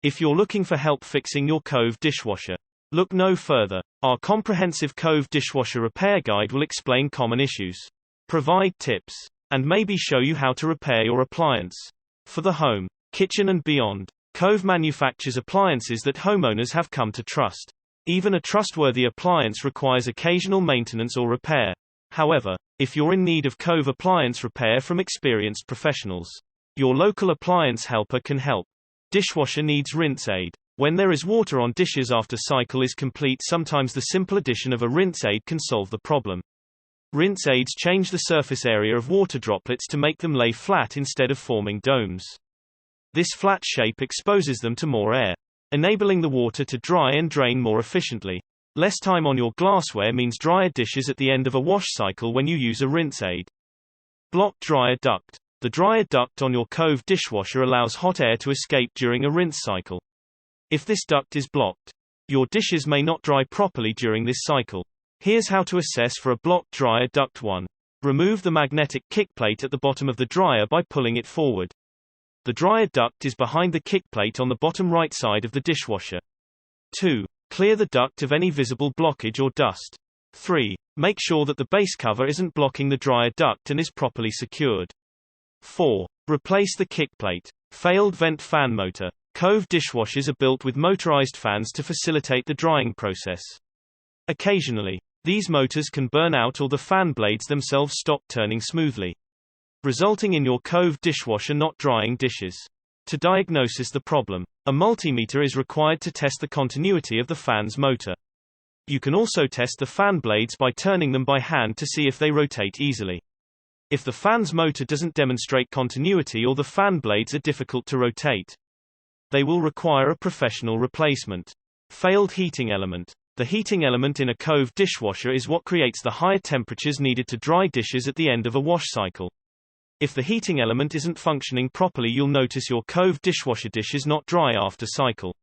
If you're looking for help fixing your Cove dishwasher, look no further. Our comprehensive Cove dishwasher repair guide will explain common issues, provide tips, and maybe show you how to repair your appliance. For the home, kitchen and beyond, Cove manufactures appliances that homeowners have come to trust. Even a trustworthy appliance requires occasional maintenance or repair. However, if you're in need of Cove appliance repair from experienced professionals, your local appliance helper can help. Dishwasher needs rinse aid. When there is water on dishes after cycle is complete, sometimes the simple addition of a rinse aid can solve the problem. Rinse aids change the surface area of water droplets to make them lay flat instead of forming domes. This flat shape exposes them to more air, enabling the water to dry and drain more efficiently. Less time on your glassware means drier dishes at the end of a wash cycle when you use a rinse aid. Blocked dryer duct. The dryer duct on your Cove dishwasher allows hot air to escape during a rinse cycle. If this duct is blocked, your dishes may not dry properly during this cycle. Here's how to assess for a blocked dryer duct. 1. Remove the magnetic kickplate at the bottom of the dryer by pulling it forward. The dryer duct is behind the kickplate on the bottom right side of the dishwasher. 2. Clear the duct of any visible blockage or dust. 3. Make sure that the base cover isn't blocking the dryer duct and is properly secured. 4. Replace the kickplate. Failed vent fan motor. Cove dishwashers are built with motorized fans to facilitate the drying process. Occasionally, these motors can burn out or the fan blades themselves stop turning smoothly, resulting in your Cove dishwasher not drying dishes. To diagnose the problem, a multimeter is required to test the continuity of the fan's motor. You can also test the fan blades by turning them by hand to see if they rotate easily. If the fan's motor doesn't demonstrate continuity or the fan blades are difficult to rotate, they will require a professional replacement. Failed heating element. The heating element in a Cove dishwasher is what creates the higher temperatures needed to dry dishes at the end of a wash cycle. If the heating element isn't functioning properly, you'll notice your Cove dishwasher dishes not dry after cycle.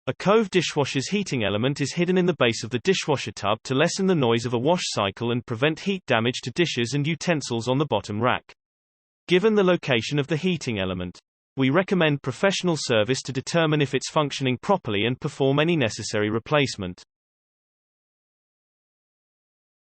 A Cove dishwasher's heating element is hidden in the base of the dishwasher tub to lessen the noise of a wash cycle and prevent heat damage to dishes and utensils on the bottom rack. Given the location of the heating element, we recommend professional service to determine if it's functioning properly and perform any necessary replacement.